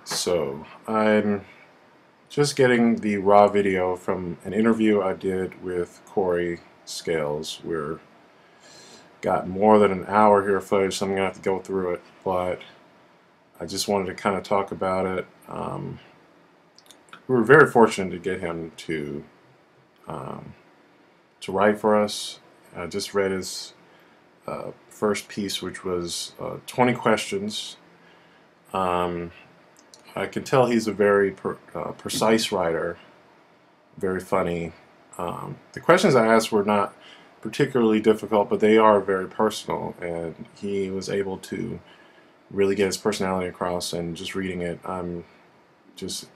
So I'm just getting the raw video from an interview I did with Corey Scales. We're got more than an hour here of footage, so I'm gonna have to go through it, but I just wanted to kind of talk about it. We were very fortunate to get him to write for us. I just read his first piece, which was 20 questions. I can tell he's a very precise writer, very funny. The questions I asked were not particularly difficult, but they are very personal, and he was able to really get his personality across. And just reading it, I'm just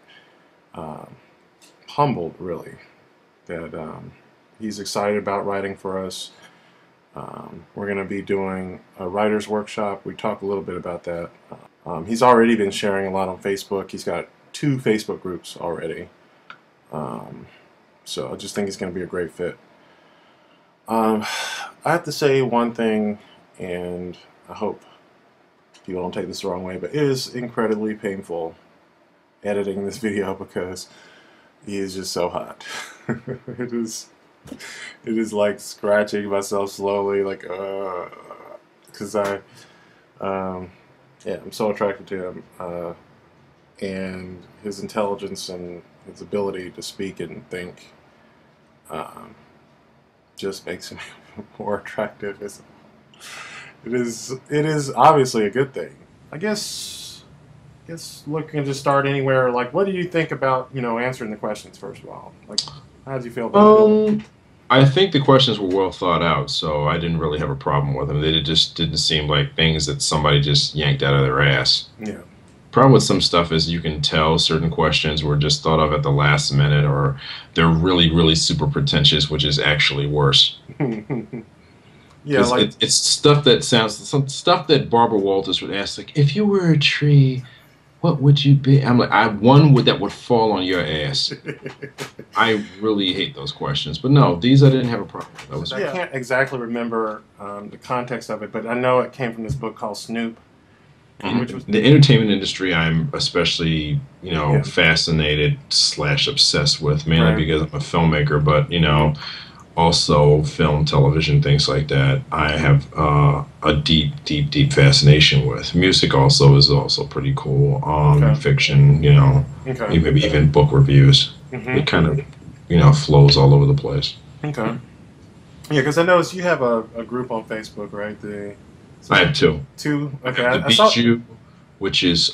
humbled, really, that he's excited about writing for us. We're going to be doing a writer's workshop. We talked a little bit about that. He's already been sharing a lot on Facebook. He's got 2 Facebook groups already. So I just think he's going to be a great fit. I have to say one thing, and I hope people don't take this the wrong way, but it is incredibly painful editing this video because he is just so hot. It is like scratching myself slowly, like because yeah, I'm so attracted to him, and his intelligence and his ability to speak and think just makes him more attractive. It is obviously a good thing. I guess looking to start anywhere. Like, what do you think about answering the questions first of all? Like, how did you feel about it? I think the questions were well thought out, so I didn't really have a problem with them. They just didn't seem like things that somebody just yanked out of their ass. Yeah. Problem with some stuff is you can tell certain questions were just thought of at the last minute, or they're really, really super pretentious, which is actually worse. Yeah, like It's stuff that sounds some stuff that Barbara Walters would ask, like, if you were a tree, what would you be? I'm like, one would that would fall on your ass. I really hate those questions, but no, these I didn't have a problem with. That was I can't exactly remember the context of it, but I know it came from this book called Snoop, which was the entertainment industry. I'm especially yeah, fascinated slash obsessed with, mainly right, because I'm a filmmaker, but also film, television, things like that. I have a deep, deep, deep fascination with. Music also is also pretty cool. okay, Fiction, okay, maybe even book reviews. It kind of, flows all over the place. okay. Yeah, because I noticed you have a group on Facebook, right? I have 2. Two. I Okay, have the I saw. Bijou, which is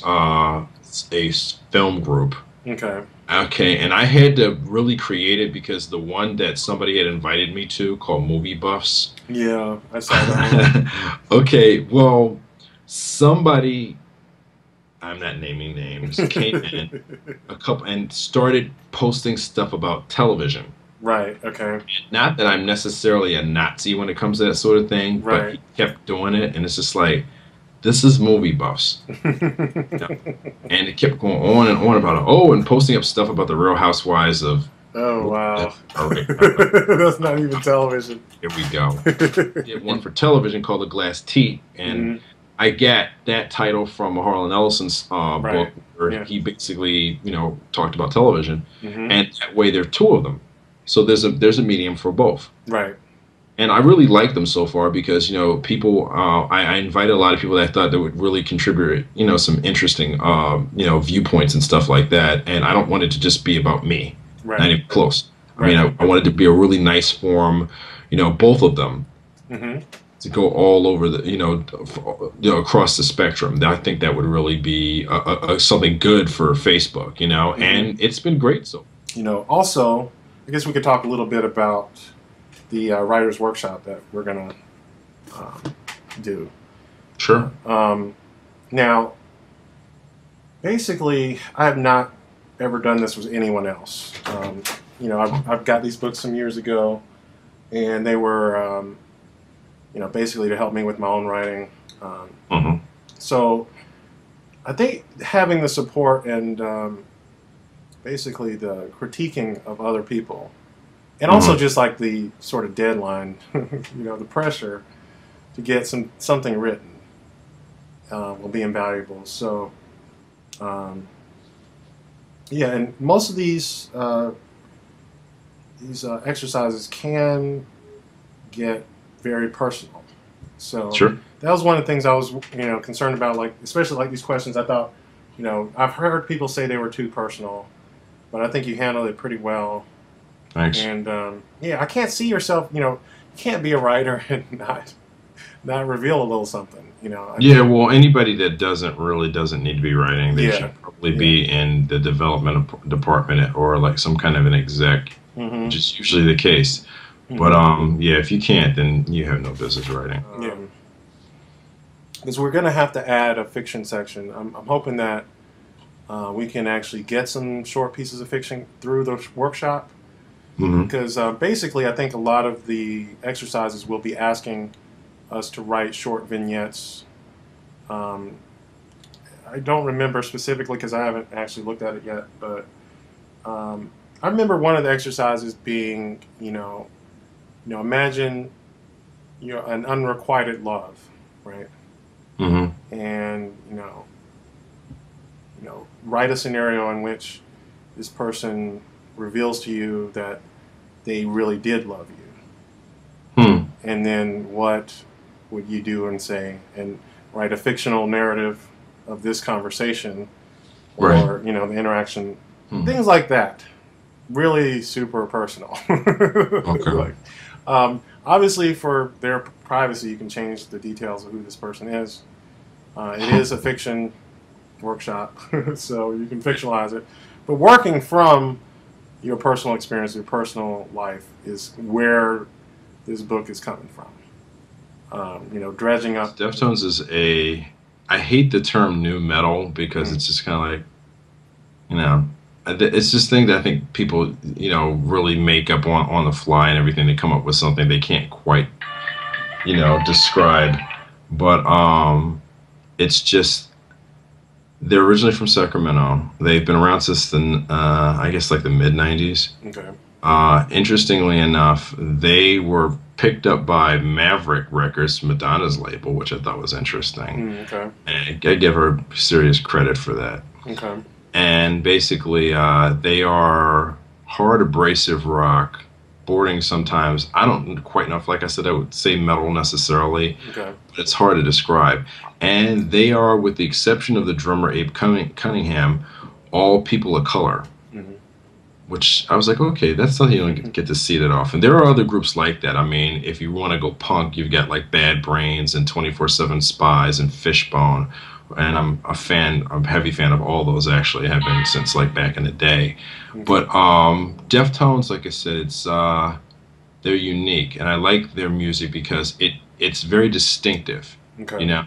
film group. Okay. Okay, and I had to really create it because the one that somebody had invited me to, called Movie Buffs. Yeah, I saw that one. Okay, well, somebody, I'm not naming names, came in a couple and started posting stuff about television. Right. Okay. Not that I'm necessarily a Nazi when it comes to that sort of thing, but Right. he kept doing it, and it's just like, this is Movie Buffs. Yeah. And it kept going on and on about it. Oh, and posting up stuff about the Real Housewives of. Oh wow. All right, That's not even television. here we go. He had one for television called The Glass Teat, and Mhm. I get that title from Harlan Ellison's book, Right. where Yeah. he basically, talked about television, Mhm. and that way there are 2 of them. So there's a medium for both. Right. And I really like them so far because people. I invited a lot of people that I thought that would really contribute some interesting viewpoints and stuff like that. And I don't want it to just be about me, not Right. even close. I mean, Right. I wanted to be a really nice forum, both of them Mhm. to go all over the across the spectrum. I think that would really be something good for Facebook, Mhm. and it's been great so. Also, I guess we could talk a little bit about the writers' workshop that we're gonna um, do. Sure. Now, basically, I have not ever done this with anyone else. I've got these books some years ago, and they were, basically to help me with my own writing. Um, Hmm. so I think having the support and basically the critiquing of other people, and also Hmm. just like the sort of deadline, the pressure to get something written will be invaluable. So, um, Yeah, and most of these exercises can get very personal. So Sure. that was one of the things I was, concerned about. Like, especially like these questions, I thought, I've heard people say they were too personal, but I think you handled it pretty well. Thanks. And yeah, I can't see yourself. You can't be a writer and not reveal a little something. Yeah, well, anybody that doesn't need to be writing. They Yeah, should probably yeah. be in the development department or like some kind of an exec, Mm-hmm. which is usually the case. But Mm-hmm. yeah, if you can't, then you have no business writing. Yeah, because we're gonna have to add a fiction section. I'm hoping that we can actually get some short pieces of fiction through the workshop. Hmm. Because basically, I think a lot of the exercises will be asking us to write short vignettes. Um, I don't remember specifically because I haven't actually looked at it yet, but um, I remember one of the exercises being, imagine an unrequited love, right? Hmm. And write a scenario in which this person reveals to you that they really did love you, Hmm. and then what would you do and say, and write a fictional narrative of this conversation, Right. or the interaction, Hmm. things like that. Really super personal. Okay. Like, obviously, for their privacy, you can change the details of who this person is. It is a fiction workshop, so you can fictionalize it. But working from your personal experience, your personal life, is where this book is coming from. Dredging up. Deftones is a. I hate the term new metal because Mm, it's just kind of like, you know, it's this thing that I think people, really make up on the fly and everything. They come up with something they can't quite, describe. But it's just they're originally from Sacramento. They've been around since the, I guess, like the mid '90s. okay. Interestingly enough, they were picked up by Maverick Records, Madonna's label, which I thought was interesting. Okay. And I give her serious credit for that. Okay. And basically, they are hard, abrasive rock, boarding sometimes. I don't quite know if, like I said, I would say metal necessarily, Okay. but it's hard to describe. And they are, with the exception of the drummer Abe Cunningham, all people of color, Hmm. which I was like, okay, that's something you don't get to see that often. There are other groups like that. I mean, if you want to go punk, you've got like Bad Brains and 24/7 Spies and Fishbone. And I'm a heavy fan of all those actually, have been since like back in the day. Okay. But Deftones, like I said, they're unique, and I like their music because it's very distinctive. You Okay. know,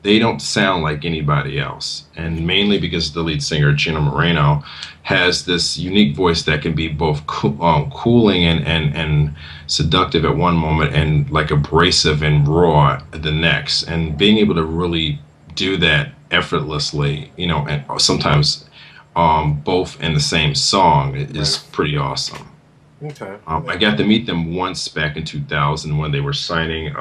they don't sound like anybody else, and mainly because the lead singer Gino Moreno has this unique voice that can be both cooling and seductive at one moment, and like abrasive and raw at the next. And being able to really do that effortlessly, and sometimes both in the same song is Right. pretty awesome. Okay. I Yeah. got to meet them once back in 2000 when they were signing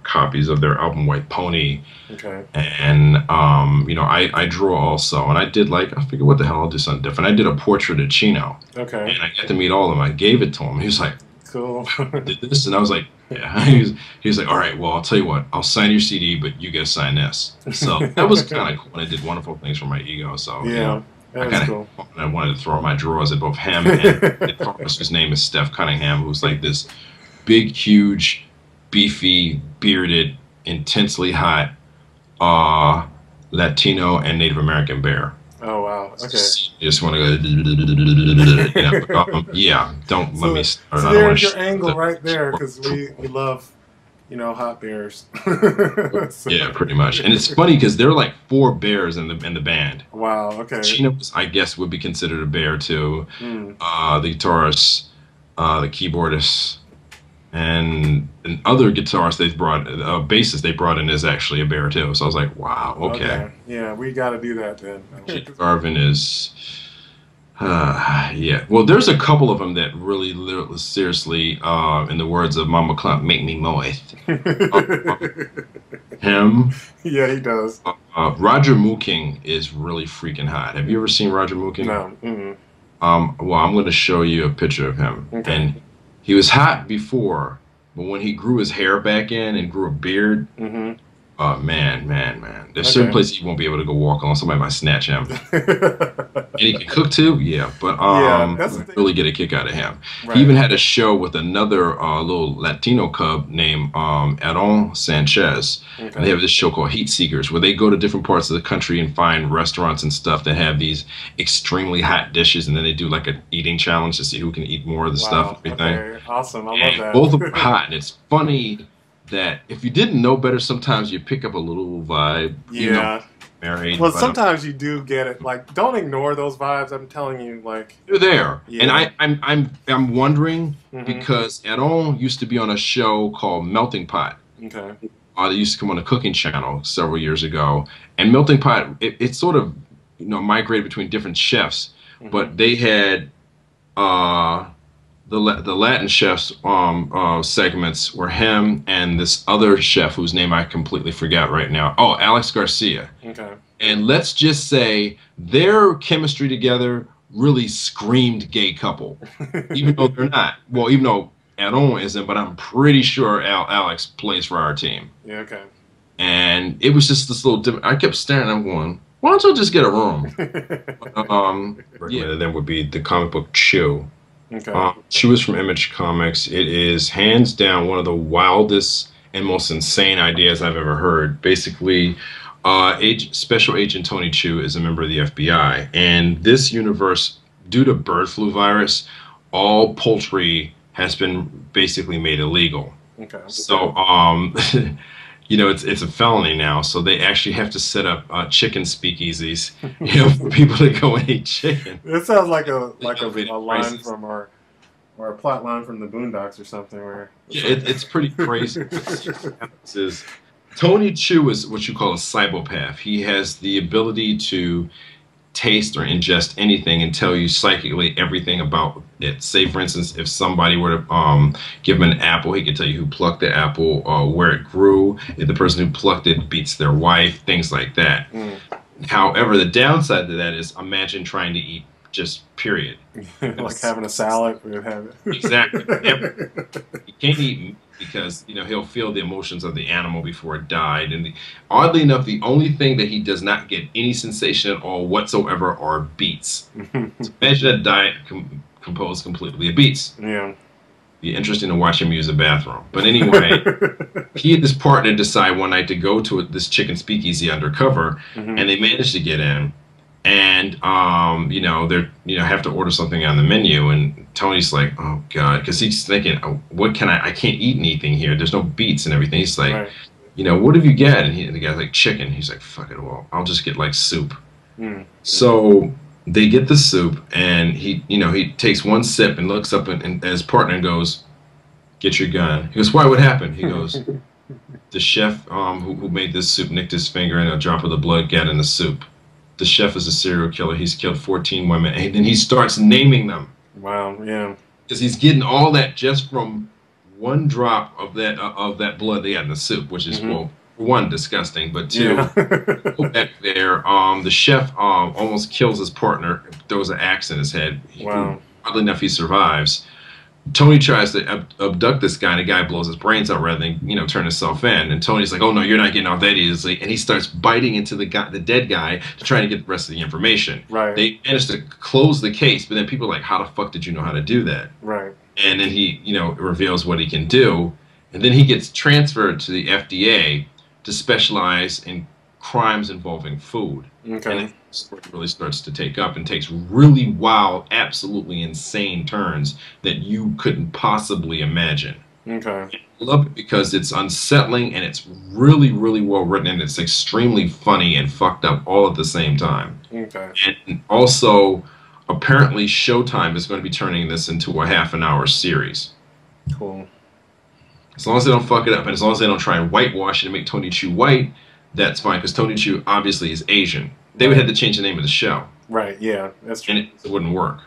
copies of their album White Pony, Okay. and I draw also, and I did like, I figured, what the hell, I'll do something different. I did a portrait of Chino, Okay. and I got to meet all of them. I gave it to him. He was like, Cool. did this, and I was like, yeah. He was like, all right, well, I'll tell you what, I'll sign your CD, but you gotta sign this. So that was kind of cool, and I did wonderful things for my ego. So Yeah. I That is kind cool. of I wanted to throw my drawers at both him and the guitarist, whose name is Steph Cunningham, who's like this big, huge, beefy, bearded, intensely hot Latino and Native American bear. Oh wow. Okay. You just want to go, yeah. Don't let So, me start. so I don't want there's to. your angle right there, because we love, hot bears. So, Yeah, pretty much. And it's funny because there are like four bears in the band. wow. Okay. Chino, I guess, would be considered a bear too. Mm, The guitarist, the keyboardist, and other guitarists they've brought, bassist they brought in is actually a bear too. So I was like, wow, okay. Yeah, we got to do that then. Jake Garvin is, yeah. Well, there's a couple of them that really, seriously, in the words of Mama Clump, make me moist. Him. Yeah, he does. Roger Mooking is really freaking hot. Have you ever seen Roger Mooking? No. Mm-mm. Well, I'm going to show you a picture of him. Okay. And he was hot before, but when he grew his hair back in and grew a beard, Mm-hmm. man. There's certain Okay. places you won't be able to go walk on. Somebody might snatch him. And he can cook too, yeah. But Yeah, that's the I thing. really get a kick out of him. He Right. even had a show with another little Latino cub named Aaron Sanchez, and they Okay. have this show called Heat Seekers, where they go to different parts of the country and find restaurants and stuff that have these extremely hot dishes, and then they do like an eating challenge to see who can eat more of the stuff Wow. and everything. Okay. Awesome. I love And both of them are that. hot, and it's funny that if you didn't know better, sometimes you pick up a little vibe, even though Yeah. they're married, Well, but sometimes you do get it. Like, don't ignore those vibes. I'm telling you. Like, they're there. And yeah. I'm wondering Mm-hmm. because Aaron used to be on a show called Melting Pot. Okay. They used to come on the Cooking Channel several years ago, and Melting Pot it sort of migrated between different chefs, Mm-hmm. but they had uh, the Latin chefs segments were him and this other chef whose name I completely forgot right now. Oh, Alex Garcia. Okay. And let's just say their chemistry together really screamed gay couple, even though they're not. Well, even though Aaron isn't, but I'm pretty sure Alex plays for our team. Yeah. Okay. And it was just this little. I kept staring. I'm going, why don't you just get a room? Recommended them would be the comic book Chew. Okay. Chew is from Image Comics. It is hands down one of the wildest and most insane ideas I've ever heard. Basically, Special Agent Tony Chu is a member of the FBI, and this universe, due to bird flu virus, all poultry has been basically made illegal. Okay. So, it's a felony now. So they actually have to set up chicken speakeasies, for people to go and eat chicken. It sounds like a line Prices. from or a plot line from the Boondocks or something where Yeah, it's pretty crazy. This is Tony Chu is what you call a cybopath. He has the ability to taste or ingest anything and tell you psychically everything about it. Say, for instance, if somebody were to give him an apple, he could tell you who plucked the apple, where it grew, if the person who plucked it beats their wife, things like that. Mm. However, the downside to that is imagine trying to eat just period. like having a salad or having Exactly. You can't eat meat because he'll feel the emotions of the animal before it died. And oddly enough, the only thing that he does not get any sensation at all whatsoever are beets. So imagine a diet composed completely of beets. Yeah. Be interesting to watch him use a bathroom. But anyway, he and his partner decide one night to go to this chicken speakeasy undercover, Mhm. and they manage to get in. And they're have to order something on the menu, and Tony's like, oh god, because he's thinking, oh, what can I can't eat anything here. There's no beets and everything. He's like, Right. what have you got? And the guy's like, chicken. He's like, fuck it, well, I'll just get like soup. Mm. So they get the soup, and he takes one sip and looks up and at his partner and goes, get your gun. He goes, why? What happened? He goes, the chef who made this soup nicked his finger, and a drop of the blood got in the soup. The chef is a serial killer. He's killed 14 women. And then he starts naming them Wow. Yeah. because he's getting all that just from one drop of that blood they got in the soup, which is, Mhm. well, one, disgusting, but two, Yeah. go back there. The chef almost kills his partner, throws an axe in his head. Wow. Oddly enough, he survives. Tony tries to abduct this guy, and the guy blows his brains out rather than turn himself in. And Tony's like, "Oh no, you're not getting off that easily." And he starts biting into the dead guy to try to get the rest of the information. Right. They manage to close the case, but then people are like, "How the fuck did you know how to do that?" Right. And then he, reveals what he can do, and then he gets transferred to the FDA to specialize in crimes involving food. Okay. And then the story really starts to take up and takes really wild, absolutely insane turns that you couldn't possibly imagine. Okay. I love it because it's unsettling and it's really, really well written, and it's extremely funny and fucked up all at the same time. Okay. And also, apparently, Showtime is going to be turning this into a half-an-hour series. Cool. As long as they don't fuck it up, and as long as they don't try and whitewash it and make Tony Chu white, that's fine, because Tony Chu obviously is Asian. They would have to change the name of the show, Right. Yeah. That's true. and it wouldn't work.